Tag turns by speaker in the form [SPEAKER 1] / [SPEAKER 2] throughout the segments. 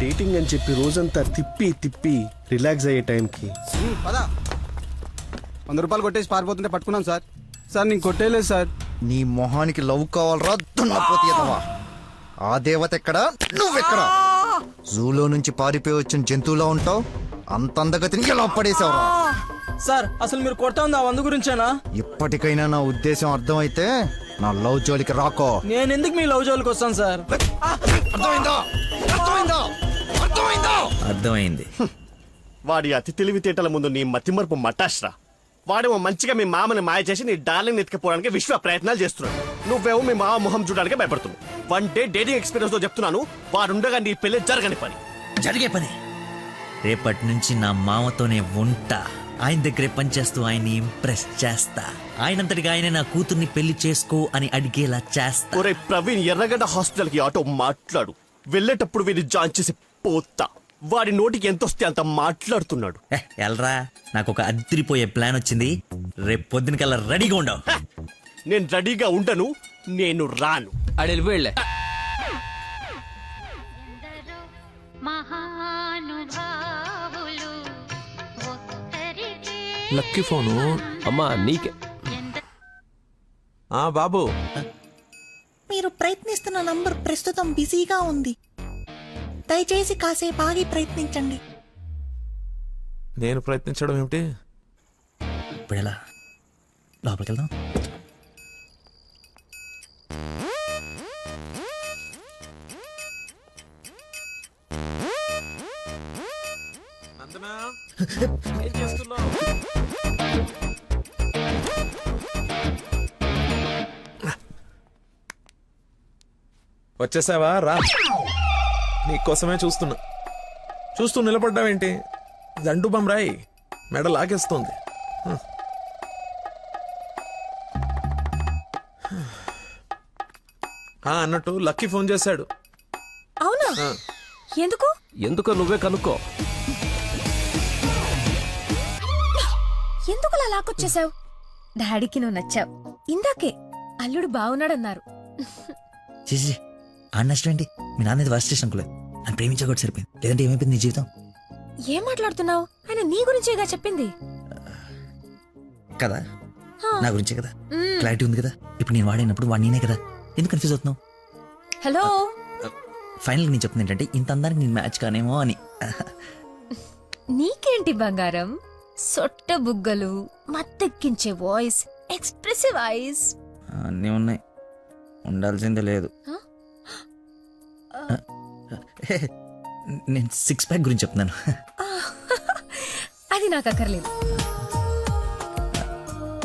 [SPEAKER 1] Dating అని చెప్పి రోజంతా తిప్పి తిప్పి రిలాక్స్ అయ్యే టైంకి
[SPEAKER 2] పదా 100 రూపాయలు కొట్టేసి పారిపోతుంటే పట్టుకున్నాం సార్. సార్ నేను కొట్టేయలేదు సార్.
[SPEAKER 3] నీ మొహానికి లవ్ కావాలరా దున్నపోతు ఎదవా. ఆ దేవత ఎక్కడ, నువ్వెక్కడ? జూలో నుంచి పారిపోయి వచ్చిన జంతువులా ఉంటావు. అంత అందగతిని ఎలా పడేసావురా?
[SPEAKER 4] సార్ అసలు మీరు కొడతా ఉంది ఆ 100 గురించేనా?
[SPEAKER 3] ఇప్పటికైనా నా ఉద్దేశం అర్థమైతే నా లవ్ జోలికి రాకో.
[SPEAKER 4] నేను ఎందుకు మీ లవ్ జోలికి వస్తాను సార్?
[SPEAKER 3] అర్థమైందా? అర్థమైందా? అర్థమైందా?
[SPEAKER 5] అర్థమైంది.
[SPEAKER 1] వాడి అతి తెలివితేటల ముందు నీ మతిమరుపు మటాష్రా. వాడేమో మంచిగా మీ మామని మాయ చేసి నీ డార్లింగ్ ఎత్తుకపోవడానికి విశ్వ ప్రయత్నాలు చేస్తున్నాడు. నువ్వేమో మీ మామ మొహం చూడడానికి భయపడుతున్నావు. 1 డే డేటింగ్ ఎక్స్పీరియన్స్ తో చెప్తున్నాను, వాడుండగా నీ పెళ్లి జరగని పని.
[SPEAKER 5] జరిగే పని. రేపటి నుంచి నా మామతోనే ఉంటా. ఆయన దగ్గరే పనిచేస్తూ ఆయన్ని ఇంప్రెస్ చేస్తా. ఆయనంతటిగా ఆయన నా కూతుర్ని పెళ్లి చేసుకో అని అడిగేలా చేస్తా.
[SPEAKER 1] ఒరే ప్రవీణ్, ఎర్రగడ్డ హాస్పిటల్ కి ఆటో మాట్లాడు. వెళ్ళేటప్పుడు వీడిని జాయిన్ చేసి పోతా. వాడి నోటికి ఎంతొస్తే అంత మాట్లాడుతున్నాడు.
[SPEAKER 5] ఎల్రా, నాకు ఒక అదిరిపోయే ప్లాన్ వచ్చింది. రేపు పొద్దున కల్లా రెడీగా ఉండవు.
[SPEAKER 1] నేను రెడీగా ఉండను, నేను రాను.
[SPEAKER 4] అడి వెళ్ళిపోయిలే.
[SPEAKER 6] లక్కీ ఫోను అమ్మా నీకే. బాబు,
[SPEAKER 7] మీరు ప్రయత్నిస్తున్న నంబర్ ప్రస్తుతం బిజీగా ఉంది. దయచేసి కాసేపు ఆగి ప్రయత్నించండి.
[SPEAKER 6] నేను ప్రయత్నించడం ఏమిటి?
[SPEAKER 5] ఇప్పుడు ఎలా లోపలికి వెళ్దాం?
[SPEAKER 6] ఏం చేస్తున్నావు? వచ్చేసావా? రా, నీకోసమే చూస్తూ నిలబడ్డావేంటి? జండు బమ్రాయి మెడ లాగేస్తుంది. అన్నట్టు లక్కీ ఫోన్ చేశాడు.
[SPEAKER 7] అవునా? ఎందుకు?
[SPEAKER 6] ఎందుకో నువ్వే కనుక్కో.
[SPEAKER 8] ఎందుకు అలా లాక్కొచ్చేసావు? డాడీకి నువ్వు నచ్చావు. ఇందాకే అల్లుడు బాగున్నాడన్నారు.
[SPEAKER 5] చేసి ఆ నష్టం ఏంటి? మీ నాన్నది వర్స్ట్ చేసిన అనుకోలేదు. అని ప్రేమించకూడదు సరిపోయింది. లేదంటే ఏమైపోయింది నీ జీవితం?
[SPEAKER 8] ఏం మాట్లాడుతున్నావు? ఆయన నీ గురించేగా చెప్పింది
[SPEAKER 5] కదా, నా గురించే కదా. క్లారిటీ ఉంది కదా. ఇప్పుడు నేను వాడినప్పుడు వాడు నేనే కదా. ఎందుకు కన్ఫ్యూజ్ అవుతున్నావు?
[SPEAKER 8] హలో,
[SPEAKER 5] ఫైనల్ నేను చెప్తుంది ఏంటంటే ఇంత అందానికి నేను మ్యాచ్ కానేమో అని.
[SPEAKER 8] నీకేంటి బంగారం? సొట్ట బుగ్గలు, మత్తెక్కించే వాయిస్, ఎక్స్ప్రెసివ్ ఐస్
[SPEAKER 5] అన్నీ ఉన్నాయి, ఉండాల్సిందే లేదు. నేను 6 ప్యాక్ గురించి చెప్తున్నాను.
[SPEAKER 8] అది నాకు అక్కర్లేదు.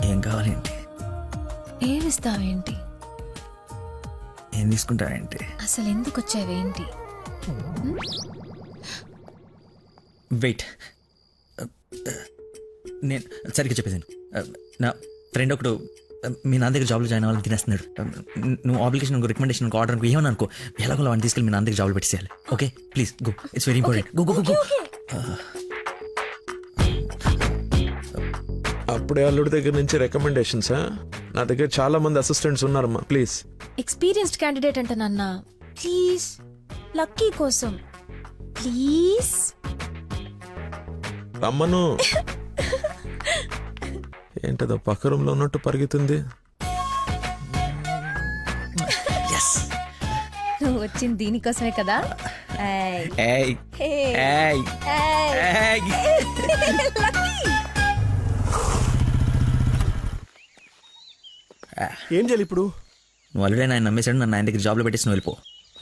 [SPEAKER 5] ఏం కావాలేంటి?
[SPEAKER 8] ఏమిస్తావేంటి?
[SPEAKER 5] ఏం తీసుకుంటావేంటి?
[SPEAKER 8] అసలు ఎందుకు వచ్చావేంటి?
[SPEAKER 5] వెయిట్, నేను సరిగ్గా చెప్పేసాను. నా ఫ్రెండ్ ఒకడు మీ నాన్న దగ్గర జాబ్లో జాయిన్ అవ్వాలని తినేస్తున్నాడు. నువ్వు అప్లికేషన్ రికమెండేషన్ ఆర్డర్ అనుకో ఏమని అనుకో, ఎలాగో వాడిని తీసుకెళ్ళి మీ నాన్న దగ్గర జాబ్లో పెట్టేసేయాలి. Okay please go, it's very important. Go go go.
[SPEAKER 6] అప్పుడే అల్లుడి దగ్గర నుంచి రికమెండేషన్స్? నా దగ్గర చాలా మంది అసిస్టెంట్స్ ఉన్నారమ్మా, ప్లీజ్.
[SPEAKER 8] ఎక్స్పీరియన్స్డ్ క్యాండిడేట్ అంట నాన్న. ప్లీజ్, లక్కీ కోసం ప్లీజ్.
[SPEAKER 6] రమ్మను. ఏంటదో పక్క రూమ్ లో ఉన్నట్టు పరిగెత్తుంది.
[SPEAKER 8] నువ్వు వచ్చింది దీనికోసమే కదా.
[SPEAKER 1] ఏం చేయాలి ఇప్పుడు?
[SPEAKER 5] నువ్వు ఆల్రెడీ ఆయన నమ్మేశాడు. నన్ను ఆయన దగ్గర జాబ్లో పెట్టేసి నువ్వు వెళ్ళిపో.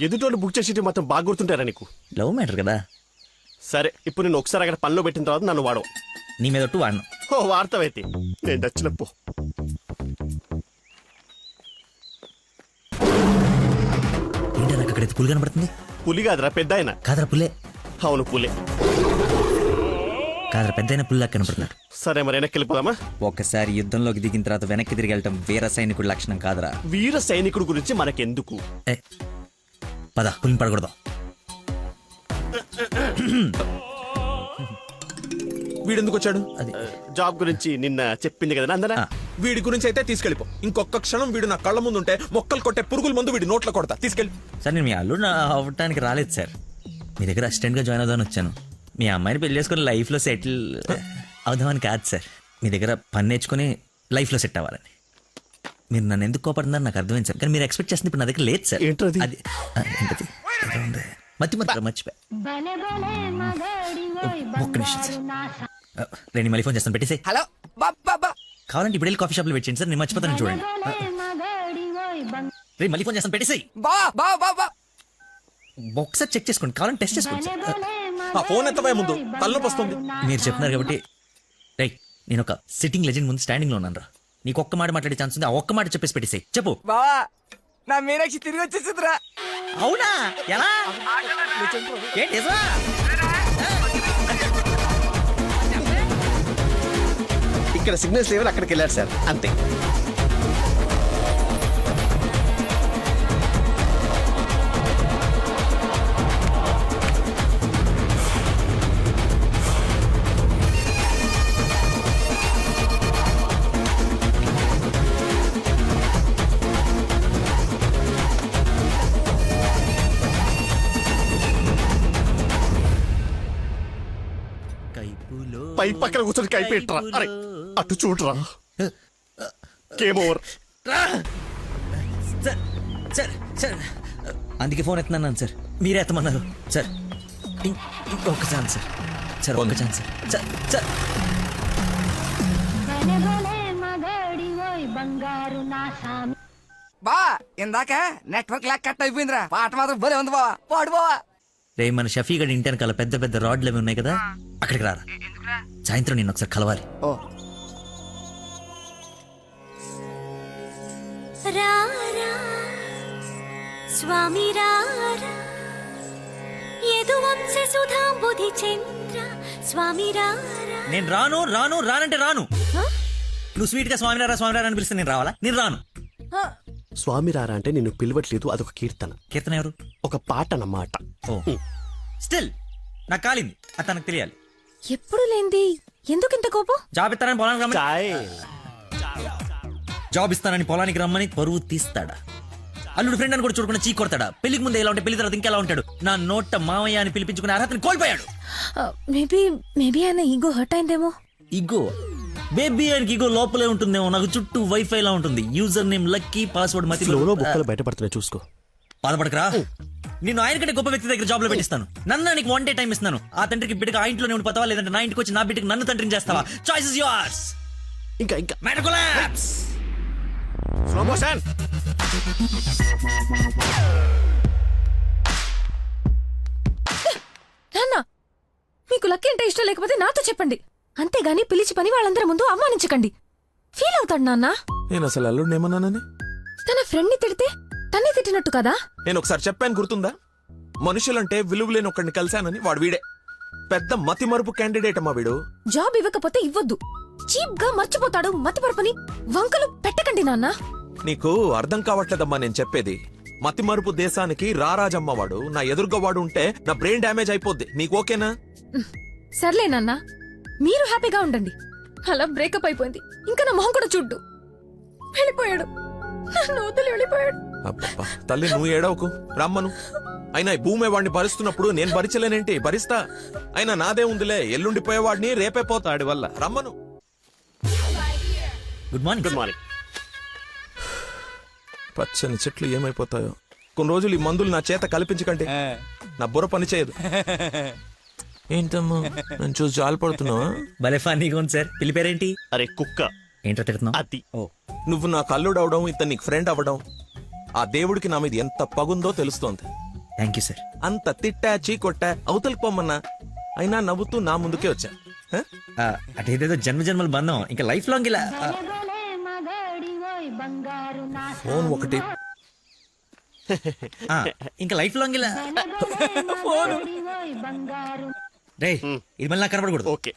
[SPEAKER 1] ఎదుటోళ్ళు బుక్ చేసి మొత్తం బాగా గుర్తుంటారా నీకు?
[SPEAKER 5] లవ్ మ్యాటర్ కదా.
[SPEAKER 1] సరే, ఇప్పుడు నేను ఒకసారి అక్కడ పనిలో పెట్టిన తర్వాత నన్ను వాడవు.
[SPEAKER 5] నీ మీద ఒట్టు వాడను.
[SPEAKER 1] ఓ వార్తవైతే నేను నచ్చినప్పు.
[SPEAKER 5] ఏంటో నాకు అక్కడ పులి కనపడుతుంది.
[SPEAKER 1] పులి కాదురా, పెద్ద ఆయన.
[SPEAKER 5] కాదరా పుల్లే.
[SPEAKER 1] అవును పులే.
[SPEAKER 5] కాదరా పెద్ద అయిన పుల్లా కనపడుతున్నాడు.
[SPEAKER 1] సరే మరి వెనక్కి వెళ్ళిపోదామా?
[SPEAKER 5] ఒకసారి యుద్ధంలోకి దిగిన తర్వాత వెనక్కి తిరిగి వెళ్ళటం వీర సైనికుడి లక్షణం కాదరా.
[SPEAKER 1] వీర సైనికుడు గురించి మనకెందుకు?
[SPEAKER 5] పద, పులిని పడకూడదు.
[SPEAKER 6] వీడెందుకు వచ్చాడు?
[SPEAKER 5] అది
[SPEAKER 1] జాబ్ గురించి నిన్న చెప్పింది కదా నందన.
[SPEAKER 6] వీడి గురించి అయితే తీసుకెళ్ళిపో. ఇంకొక క్షణం వీడు నా కళ్ళ ముందు ఉంటే మొక్కలు కొట్టే పురుగుల ముందు వీడి నోట్లో కొడతా. తీసుకెళ్ళి.
[SPEAKER 5] సార్ నేను మీ అల్లుడు అవ్వటానికి రాలేదు సార్. మీ దగ్గర అసిస్టెంట్గా జాయిన్ అవుదామని వచ్చాను. మీ అమ్మాయిని పెళ్లి చేసుకుని లైఫ్లో సెటిల్ అవుదామని కాదు సార్, మీ దగ్గర పని నేర్చుకుని లైఫ్లో సెట్ అవ్వాలని. మీరు నన్ను ఎందుకు కోపడుతున్నారు నాకు అర్థమైంది సార్, కానీ మీరు ఎక్స్పెక్ట్ చేస్తుంది ఇప్పుడు నా దగ్గర లేదు సార్.
[SPEAKER 1] ఏంటది?
[SPEAKER 5] అది ఏంటది ఏదో ఉంది. మర్చిపోయా. ఒక్క నిమిషం సార్, నేను మళ్ళీ ఫోన్ చేస్తాను, పెట్టేసి.
[SPEAKER 9] హలో బాబా
[SPEAKER 5] కావాలంటే ఇప్పుడు వెళ్ళి కాఫీ షాప్లో వెయిట్ చేయండి సార్, నేను మర్చిపోతాను చూడండి. రేపు మళ్ళీ ఫోన్ చేస్తాను, పెట్టేసి.
[SPEAKER 9] బా
[SPEAKER 5] ఒకసారి చెక్ చేసుకోండి, కావాలంటే టెస్ట్ చేసుకోండి సార్.
[SPEAKER 6] ఆ ఫోన్ ఎత్తవే ముందు, తలనొప్పి వస్తుంది.
[SPEAKER 5] మీరు చెప్తున్నారు కాబట్టి రైట్, నేను ఒక సిట్టింగ్ లెజెండ్ ముందు స్టాండింగ్ లో ఉన్నాను రా. నీకు ఒక్క మాట మాట్లాడే ఛాన్స్ ఉంది, ఆ ఒక్క మాట చెప్పేసి పెట్టేసి చెప్పు.
[SPEAKER 9] బావా నా మీనాక్షి తిరిగి వచ్చేసిందిరా.
[SPEAKER 5] అవునా? ఎలా? ఏంటి నిజమా?
[SPEAKER 1] ఇక్కడ సిగ్నల్స్ లేవని అక్కడికి వెళ్ళారు సార్, అంతే. పై పక్కన కూర్చొని కైపెట్రా. అరే అటు చూడరా, game over.
[SPEAKER 5] Sir sir sir, అందుకే ఫోన్ ఎత్తున్నాను సార్, మీరే ఎత్తమన్నారు సార్. ఇంకొక ఛాన్స్ సార్, సార్ ఒక్క ఛాన్స్ సార్. సార్
[SPEAKER 9] బా ఇందాక నెట్వర్క్ లాక్ కట్ అయిపోయిందిరా. పాట మాత్రం భలే ఉంది బావా, పాడు బావా.
[SPEAKER 5] రే మన షఫీ గడి ఇంటి వెనకాల పెద్ద పెద్ద రాడ్లు అవి ఉన్నాయి కదా, అక్కడికి రారా. సాయంత్రం నేను ఒకసారి కలవాలి.
[SPEAKER 9] ఓ
[SPEAKER 8] రారా స్వామి రారా యదువంశ సుధాంబుధి చంద్ర స్వామి రారా.
[SPEAKER 5] నేను రాను రాను రానంటే రాను. నువ్వు స్వీట్ గా స్వామినారా స్వామినారా అని పిలిస్తే నేను రావాలా? నేను రాను.
[SPEAKER 1] స్వామి రారా అంటే నిన్ను పిలవట్లేదు, అదొక కీర్తన.
[SPEAKER 5] కీర్తన ఎవరు?
[SPEAKER 1] ఒక పాట అన్నమాట.
[SPEAKER 5] ఓ స్టిల్ నాకు కాలింది, అది తనకు తెలియాలి.
[SPEAKER 8] ఎప్పుడు లేంది ఎందుకు ఇంత కోపం?
[SPEAKER 5] జాబ్ ఇస్తానని పొలానికి రమ్మని,
[SPEAKER 1] చాయ్.
[SPEAKER 5] జాబ్ ఇస్తానని పొలానికి రమ్మని పరువు తీస్తాడా? అల్లుడు ఫ్రెండ్ అని కూడా చూడకుండా చీ కొడతాడా? పెళ్లికి ముందు ఎలా ఉంటే పెళ్లి తర్వాత ఇంకెలా ఉంటాడు? నా నోట మామయ్య అని పిలిపించుకునే అర్హతని కోల్పోయాడు.
[SPEAKER 8] మేబీ ఆయన ఈగో హర్ట్ అయిందేమో.
[SPEAKER 5] ఇగో బేబీ ఆయనకి ఇగో లోపలే ఉంటుందేమో, నాకు చుట్టూ వైఫై లా ఉంటుంది. యూజర్ నేమ్ లక్కీ, పాస్వర్డ్ మతి.
[SPEAKER 1] ఫ్లోలో బుక్కలు బయటపడుతున్నాయి, చూసుకో.
[SPEAKER 5] బాధపడకరా, నేను ఆయన కంటే గొప్ప వ్యక్తి దగ్గర జాబ్ లో పెట్టిస్తాను. నన్ను నీకు 1 day టైం ఇస్తున్నాను. ఆ తండ్రికి బిడ్డగా ఆ ఇంట్లోనే ఉండి పోతావా, లేదంటే నా ఇంటికి వచ్చి నా బిడ్డకి నన్ను తండ్రిని చేస్తావా? Choice is yours.
[SPEAKER 1] ఇంకా
[SPEAKER 5] మ్యాటర్ కొలాప్స్.
[SPEAKER 1] Slow motion.
[SPEAKER 8] నాన్న మీకు లక్కీ అంటే ఇష్టం లేకపోతే నాతో చెప్పండి, అంతేగాని పిలిచి పని వాళ్ళందరి ముందు అవమానించకండి. ఫీల్ అవుతాడు నాన్న.
[SPEAKER 6] నేను అసలు అల్లుడిని ఏమన్నానని?
[SPEAKER 8] తన ఫ్రెండ్ ని తిడితే తన్నే తిట్టినట్టు కదా.
[SPEAKER 6] నేను ఒకసారి చెప్పాను, గుర్తుందా? మనుషులంటే విలువలేని ఒకడిని కలిశానని. వాడు వీడే పెద్ద మతి మరుపు క్యాండిడేట్ అమ్మా వీడు.
[SPEAKER 8] జాబ్ ఇవ్వకపోతే ఇవ్వద్దు, చీప్ గా మర్చిపోతాడు. మతి పరపని వంకలు పెట్టకండి నాన్న.
[SPEAKER 6] నీకు అర్థం కావట్లేదమ్మా నేను చెప్పేది. మతి మరుపు దేశానికి రారాజమ్మ వాడు. నా ఎదురుగా వాడు ఉంటే నా బ్రెయిన్ డ్యామేజ్ అయిపోద్ది. నీకు ఓకేనా?
[SPEAKER 8] సర్లే నాన్న, మీరు హ్యాపీగా ఉండండి. అలా బ్రేకప్ అయిపోయింది, ఇంకా నా మొహం కూడా చూడ్డు. వెళ్ళిపోయాడు, నన్ను వదిలి వెళ్ళిపోయాడు.
[SPEAKER 6] అబ్బబ్బా, తల్లి నువ్వు ఏడవకు, రమ్మను. అయినా ఈ భూమి వాడిని భరిస్తున్నప్పుడు నేను భరించలేనేంటి? భరిస్తా. అయినా నాదే ఉందిలే, ఎల్లుండిపోయేవాడిని రేపే పోతాడి వల్ల. రమ్మను.
[SPEAKER 5] Good morning.
[SPEAKER 1] Good morning.
[SPEAKER 6] పచ్చని చెట్లు ఏమైపోతాయో. కొన్ని రోజులు ఈ మందులు నా చేత కల్పించకండి, నా బుర్ర పని చేయదు. ఏంటమ్మా నన్ను చూసి జాలిపడుతున్నావా?
[SPEAKER 5] భలే ఫన్నీగా ఉంది సార్. పిల్లి పేరేంటి?
[SPEAKER 1] అరే కుక్క.
[SPEAKER 5] ఏంటో తిడుతున్నావు?
[SPEAKER 1] అది.
[SPEAKER 5] ఓ
[SPEAKER 6] నువ్వు నాకు అల్లుడు అవడం, ఇతను నీకు ఫ్రెండ్ అవ్వడం, ఆ దేవుడికి నా మీద ఎంత పగుందో తెలుస్తోంది.
[SPEAKER 5] Thank you sir.
[SPEAKER 6] అంత తిట్టా చీకొట్టా అవతలికి పొమ్మన్నా, అయినా నవ్వుతూ నా ముందుకే వచ్చా.
[SPEAKER 5] అటేదేదో జన్మ జన్మల బంధం, ఇంకా లైఫ్ లాంగ్ ఇలా.
[SPEAKER 6] ఫోన్ ఒకటి
[SPEAKER 5] ఇంకా లైఫ్ లాంగ్ ఇలా. రే ఇది మళ్ళీ నాకు కనపడకూడదు.
[SPEAKER 1] ఓకే.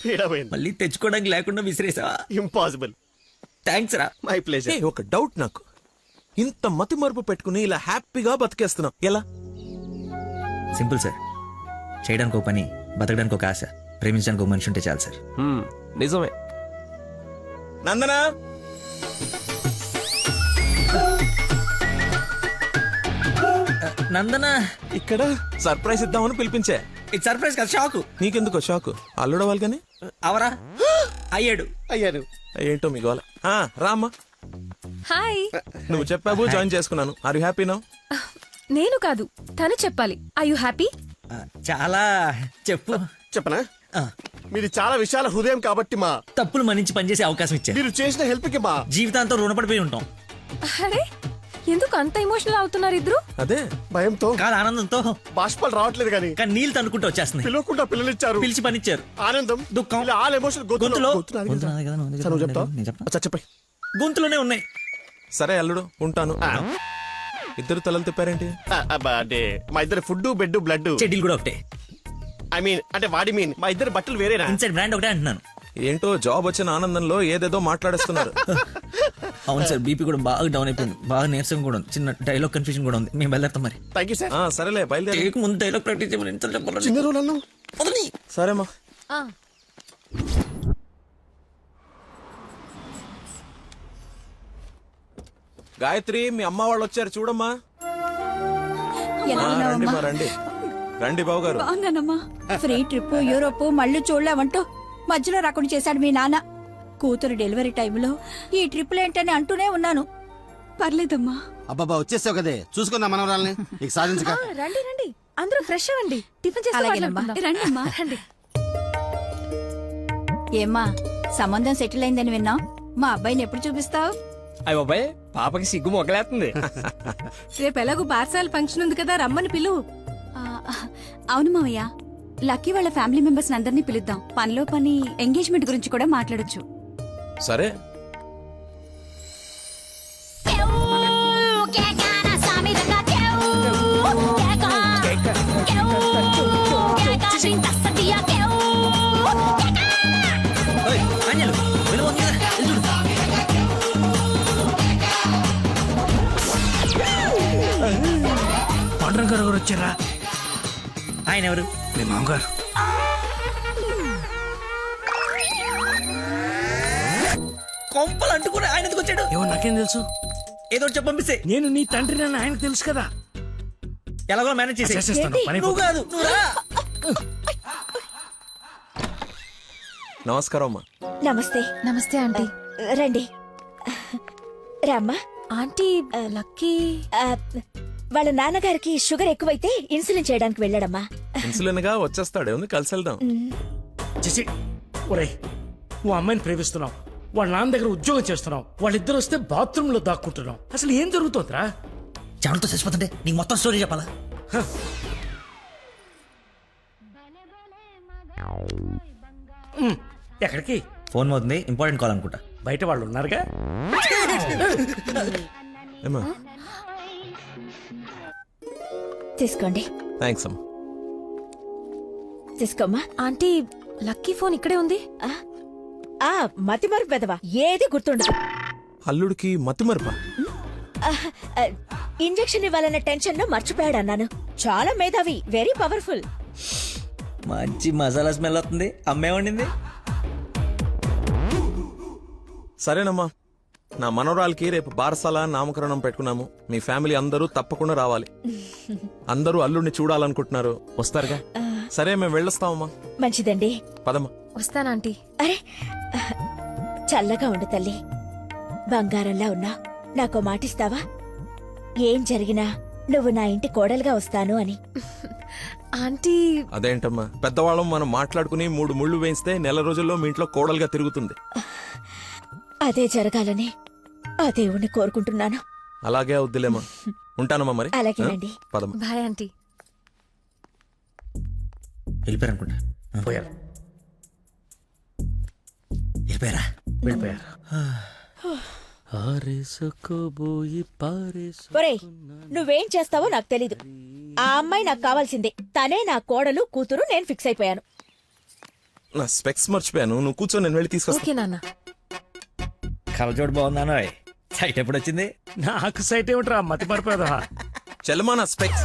[SPEAKER 1] పీడమైంది.
[SPEAKER 5] మళ్ళీ తెచ్చుకోవడానికి లేకుండా విసిరేసావా?
[SPEAKER 1] ఇంపాసిబుల్.
[SPEAKER 5] థ్యాంక్స్ రా.
[SPEAKER 1] My pleasure.
[SPEAKER 6] ఒక డౌట్ నాకు. ఇంత మతి మరుపు పెట్టుకుని ఇలా హ్యాపీగా బతికేస్తున్నావు ఎలా?
[SPEAKER 5] Simple sir. చేయడానికి ఒక పని, బతకడానికి ఒక ఆశ, ప్రేమించడానికి ఒక మనిషి ఉంటే చాలు సార్.
[SPEAKER 6] నిజమే. నందనా,
[SPEAKER 5] నందన
[SPEAKER 1] ఇక్కడ
[SPEAKER 6] సర్ప్రైజ్ ఇద్దామని పిలిపించే.
[SPEAKER 5] ఇది సర్ప్రైజ్ కదా, షాకు.
[SPEAKER 6] నీకెందుకో షాక్? అల్లుడవాలి కానీ
[SPEAKER 5] అవరా అయ్యాడు.
[SPEAKER 1] అయ్యాను.
[SPEAKER 6] ఏంటో మీ గోల. రామ్మా,
[SPEAKER 8] హాయ్.
[SPEAKER 6] నువ్వు చెప్పావు, జాయిన్ చేసుకున్నాను. Are you happy now?
[SPEAKER 8] నేను కాదు, తను చెప్పాలి. I you happy?
[SPEAKER 5] చాలా చెప్పు.
[SPEAKER 1] చెప్పనా?
[SPEAKER 5] ఆ,
[SPEAKER 1] మీది చాలా విశాల హృదయం కాబట్టి మా
[SPEAKER 5] తప్పులు మన్నించి పనిచేసే అవకాశం ఇచ్చారు.
[SPEAKER 1] మీరు చేసిన హెల్ప్ కి మా
[SPEAKER 5] జీవితాంతం రుణపడిపోయి ఉంటాం.
[SPEAKER 8] అరే ఎందుకు అంత ఎమోషనల్ అవుతున్నారు ఇద్దరు?
[SPEAKER 6] అదే
[SPEAKER 1] భయంతో
[SPEAKER 5] కాదు, ఆనందంతో.
[SPEAKER 1] బాష్పాలు రావట్లేదు కానీ
[SPEAKER 5] కానీ నీళ్ళు తనుకుంటూ వచ్చేస్తున్నాయి.
[SPEAKER 1] పిలవకుండా పిల్లలిచ్చారు,
[SPEAKER 5] పిలిచి పనిచ్చారు.
[SPEAKER 1] ఆనందం,
[SPEAKER 5] దుఃఖం.
[SPEAKER 1] ఇలా ఆల్ ఎమోషన్
[SPEAKER 5] గొంతులో
[SPEAKER 1] గొంతు నాది
[SPEAKER 5] గొంతు
[SPEAKER 1] కదా.
[SPEAKER 5] నాది కదా, నువ్వు
[SPEAKER 1] సరే, నువ్వు చెప్తావా?
[SPEAKER 5] నేను చెప్పనా?
[SPEAKER 1] అచ్చా, చెప్పండి.
[SPEAKER 5] గొంతులోనే ఉన్నాయి.
[SPEAKER 6] సరే అల్లుడు, ఉంటాను. ఇద్దరు తలలు తిప్పారేంటి?
[SPEAKER 1] అంటే మా ఇద్దరు ఫుడ్ బెడ్ బ్లడ్.
[SPEAKER 5] చెడ్డీలు కూడా ఒకటే.
[SPEAKER 1] ఐ మీన్ అంటే వాడి మీన్ మా ఇద్దరు బట్టలు వేరేనా?
[SPEAKER 5] ఇన్సైడ్ బ్రాండ్ ఒకటే అంటున్నాను.
[SPEAKER 6] ఏంటో జాబ్ వచ్చిన ఆనందంలో ఏదేదో మాట్లాడేస్తున్నారు.
[SPEAKER 5] అవును సార్, బీపీ కూడా బాగా డౌన్ అయిపోయింది. బాగా నీరసం కూడా ఉంది. చిన్న డైలాగ్ కన్ఫ్యూజన్ కూడా ఉంది. మేము బయలుదేరుతాం మరి.
[SPEAKER 1] Thank you sir.
[SPEAKER 6] సరేలే, బయలుదేరి.
[SPEAKER 5] ముందు డైలాగ్ ప్రాక్టీస్ చేయమని ఎంత చెప్పాలి?
[SPEAKER 1] చిన్న రోజు అన్నావు.
[SPEAKER 6] సరేమ్మా. గాయత్రి, మీ అమ్మ వాళ్ళు వచ్చారు, చూడమ్మా. రండి మా, రండి రండి బాబు గారు.
[SPEAKER 7] బాగున్నానమ్మా. ఫ్రీ ట్రిప్ యూరోప్ మళ్ళీ చూడలేమంటూ మధ్యలో రాకుండా చేశాడు మీ నాన్న. కూతురు డెలివరీ టైంలో ఈ ట్రిప్లు ఏంటని అంటూనే ఉన్నాను. పర్లేదమ్మా.
[SPEAKER 2] అబ్బాబా వచ్చేసావు కదే, చూసుకుందాం మనవరాల్ని. ఇక సాధించక
[SPEAKER 8] రండి రండి, అందరూ ఫ్రెష్ అవ్వండి. టిఫిన్ చేసి
[SPEAKER 7] రండమ్మా.
[SPEAKER 8] రండి.
[SPEAKER 7] ఏమ్మా, సంబంధం సెటిల్ అయిందని విన్నాం. మా అబ్బాయిని ఎప్పుడు చూపిస్తావు?
[SPEAKER 4] అయ్య బాబాయ్, పాపకి సిగ్గు మొగలేస్తుంది.
[SPEAKER 8] రేపు ఎలాగో పార్సల్ ఫంక్షన్ ఉంది కదా, రమ్మని పిలువు.
[SPEAKER 7] అవును మావయ్య, లక్కీ వాళ్ళ ఫ్యామిలీ మెంబర్స్ అందరినీ పిలుద్దాం. పనిలో పని ఎంగేజ్మెంట్ గురించి కూడా మాట్లాడొచ్చు.
[SPEAKER 6] సరే.
[SPEAKER 5] ఓయ్, ఆంజలు, వెలుగు ఉంది కదా, వెళ్ళి చూడు.
[SPEAKER 4] పాండురంగ గారు వచ్చారా?
[SPEAKER 5] ఆయన ఎవరు?
[SPEAKER 4] మీ మామగారు.
[SPEAKER 5] కొంపలు అంటుకుని ఆయన ఎందుకు వచ్చాడు?
[SPEAKER 4] ఏమో నాకేం తెలుసు.
[SPEAKER 5] ఏదో ఒకటి చెప్పి పంపిస్తే
[SPEAKER 4] నేను నీ తండ్రి నన్ను ఆయనకు తెలుసు కదా.
[SPEAKER 5] ఎలాగో మేనేజ్ చేసి.
[SPEAKER 4] చేసేస్తాను, పని
[SPEAKER 5] నువ్వు కాదు, నువ్వు రా.
[SPEAKER 6] నమస్కారం అమ్మా.
[SPEAKER 7] నమస్తే.
[SPEAKER 8] నమస్తే ఆంటీ.
[SPEAKER 7] రండి. రామ్మా.
[SPEAKER 8] ఆంటీ, లక్కీ
[SPEAKER 7] వాళ్ళ నాన్నగారికి షుగర్ ఎక్కువైతే ఇన్సులిన్ చేయడానికి వెళ్ళాడమ్మా.
[SPEAKER 6] ఇన్సులిన్ గా వచ్చేస్తాడు, ఉంది కలిసి వెళ్దాం.
[SPEAKER 4] చేసి ఒరే, నువ్వు అమ్మాయిని ప్రేమిస్తున్నావు, వాళ్ళ నాన్న దగ్గర ఉద్యోగం చేస్తున్నావు, వాళ్ళిద్దరు వస్తే బాత్రూమ్ లో దాక్కుంటున్నావు. అసలు ఏం జరుగుతోందిరా?
[SPEAKER 5] చావుతో చచ్చిపోతుంటే నీకు మొత్తం స్టోరీ చెప్పాలా?
[SPEAKER 4] ఎక్కడికి?
[SPEAKER 5] ఫోన్ అవుతుంది, ఇంపార్టెంట్ కాల్ అనుకుంటా.
[SPEAKER 4] బయట వాళ్ళు ఉన్నారుగా.
[SPEAKER 6] ఏమా?
[SPEAKER 7] తీసుకోండి.
[SPEAKER 6] థ్యాంక్స్ అమ్మా.
[SPEAKER 7] తీసుకోమ్మా.
[SPEAKER 8] ఆంటీ, లక్కీ ఫోన్ ఇక్కడే ఉంది.
[SPEAKER 7] మతిమరుపు పెదవా, ఏది గుర్తుండదు.
[SPEAKER 6] అల్లుడికి మతిమరుపా?
[SPEAKER 7] ఇంజెక్షన్ ఇవ్వాలన్న టెన్షన్ లో మర్చిపోయాడు అన్నాను. చాలా మేధావి, వెరీ పవర్ఫుల్.
[SPEAKER 5] మంచి మసాలా స్మెల్ వస్తుంది. అమ్మే వండింది.
[SPEAKER 6] సరేనమ్మా, నా మనవరాలకి రేపు బారసాల నామకరణం పెట్టుకున్నాము. మీ ఫ్యామిలీ అందరూ తప్పకుండా రావాలి. అందరూ అల్లుడిని చూడాలనుకుంటున్నారు, వస్తారుగా? సరే, మేము వెళ్ళొస్తామమ్మా.
[SPEAKER 7] మంచిదండి.
[SPEAKER 6] పదమ్మా.
[SPEAKER 8] వస్తానంటీ.
[SPEAKER 7] అరే, చల్లగా ఉండు తల్లి. బంగారంలా ఉన్నా. నాకో మాటిస్తావా? ఏం జరిగినా నువ్వు నా ఇంటి కోడలుగా వస్తాను అని.
[SPEAKER 8] ఆంటీ,
[SPEAKER 6] అదేంటమ్మా, పెద్దవాళ్ళం మనం మాట్లాడుకుని 3 ముళ్ళు వేయిస్తే నెల రోజుల్లో మీ ఇంట్లో కోడలుగా తిరుగుతుంది.
[SPEAKER 7] అదే జరగాలని ఆ దేవుణ్ణి కోరుకుంటున్నాను.
[SPEAKER 6] అలాగే అవుద్దిలేమా. ఉంటానమ్మా మరి.
[SPEAKER 7] అలాగేనండి.
[SPEAKER 6] పదమ్మా.
[SPEAKER 8] Bye aunty.
[SPEAKER 5] వెళ్ళిపోయారు అనుకుంటా.
[SPEAKER 4] పోయారు.
[SPEAKER 5] వెళ్ళిపోయారా?
[SPEAKER 4] వెళ్ళిపోయారు.
[SPEAKER 7] ఒరేయ్, నువ్వేం చేస్తావో నాకు తెలీదు. ఆ అమ్మాయి నాకు కావాల్సిందే. తనే నా కోడలు, కూతురు. నేను ఫిక్స్ అయిపోయాను.
[SPEAKER 6] నా స్పెక్స్ మర్చిపోయాను, నువ్వు కూర్చో, నేను వెళ్ళి తీసుకొస్తా.
[SPEAKER 8] ఓకే నాన్న.
[SPEAKER 5] కలజోడు బాగున్నాను. సైట్ ఎప్పుడు వచ్చింది?
[SPEAKER 4] నాకు సైట్ ఏమిట్రా, మతి మరిపోదా.
[SPEAKER 6] చెల్లమా నా స్పెక్స్.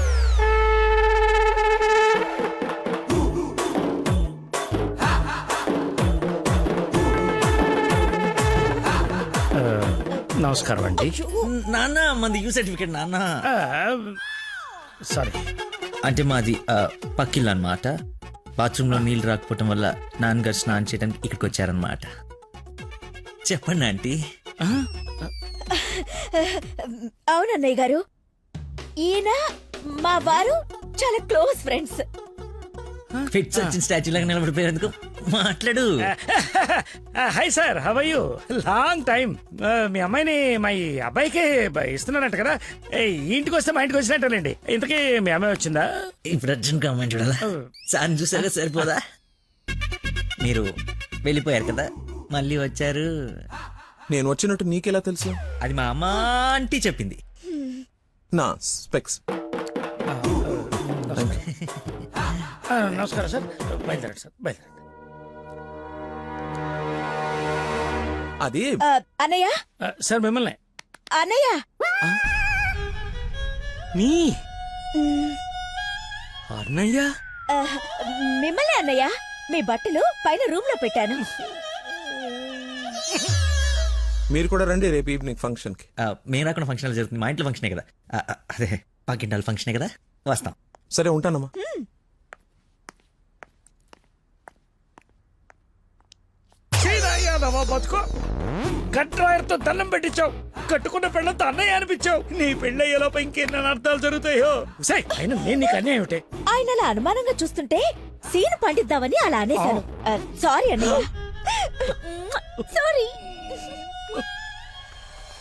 [SPEAKER 4] నమస్కారం అండి.
[SPEAKER 5] నాన్న, మంది యూ సర్టిఫికేట్ నాన్న.
[SPEAKER 4] సారీ.
[SPEAKER 5] అంటే మాది పక్కిల్లు అనమాట. బాత్రూంలో నీళ్ళు రాకపోవటం వల్ల నాన్నగారు స్నానం చేయడానికి ఇక్కడికి వచ్చారనమాట. చెప్పండి ఆంటీ.
[SPEAKER 7] అవునన్నయ్య గారు, ఈయన మా వారు చాలా క్లోజ్ ఫ్రెండ్స్.
[SPEAKER 5] ఫిట్స్ వచ్చిన స్టాచ్యూ లాగా నిలబడిపోయేందుకు మాట్లాడు.
[SPEAKER 4] Hi sir, how are you? Long time. మీ అమ్మాయిని మా ఈ అబ్బాయికి ఇస్తున్నానంట కదా. ఈ ఇంటికి వస్తే మా ఇంటికి వచ్చినట్టేనండి. ఇంతకీ మీ అమ్మాయి వచ్చిందా?
[SPEAKER 5] ఇప్పుడు అర్జున్ అమ్మాయి చూడాలా? సార్ చూసారా సరిపోదా? మీరు వెళ్ళిపోయారు కదా, మళ్ళీ వచ్చారు.
[SPEAKER 6] నేను వచ్చినట్టు నీకెలా తెలుసు?
[SPEAKER 5] అది మా అమ్మ ఆంటీ చెప్పింది.
[SPEAKER 6] నా స్పెక్స్.
[SPEAKER 4] నమస్కారం సార్, బయలుదేరండి సార్, బయలుదేరండి.
[SPEAKER 6] అది
[SPEAKER 7] అన్నయ్య,
[SPEAKER 4] సార్ మిమ్మల్ని.
[SPEAKER 7] అన్నయ్య,
[SPEAKER 4] మీ అన్నయ్య?
[SPEAKER 7] మిమ్మల్ని అన్నయ్య. మీ బట్టలు పైన రూమ్ లో పెట్టాను.
[SPEAKER 6] మీరు కూడా రండి రేపు ఈవినింగ్ ఫంక్షన్ కి.
[SPEAKER 5] మేము రాకుండా ఫంక్షన్ జరుగుతుంది. మా ఇంట్లో ఫంక్షనే కదా. అదే పక్కింటాల ఫంక్షనే కదా, వస్తాం.
[SPEAKER 6] సరే ఉంటానమ్మా.
[SPEAKER 4] బతుకో కట్రాయర్తో దండం పెట్టించావు, కట్టుకున్న పెళ్ళంతో అన్నయ్య అనిపించావు. నీ పెళ్ళయ్యేలోపు ఇంకెన్ని అర్థాలు జరుగుతాయో. సై అయినా నేను నీకు అన్యాయం ఏమిటే?
[SPEAKER 7] ఆయన అలా అనుమానంగా చూస్తుంటే సీన్ పండిద్దామని అలా అనేశాను. సారీ అన్నయ్య, సారీ.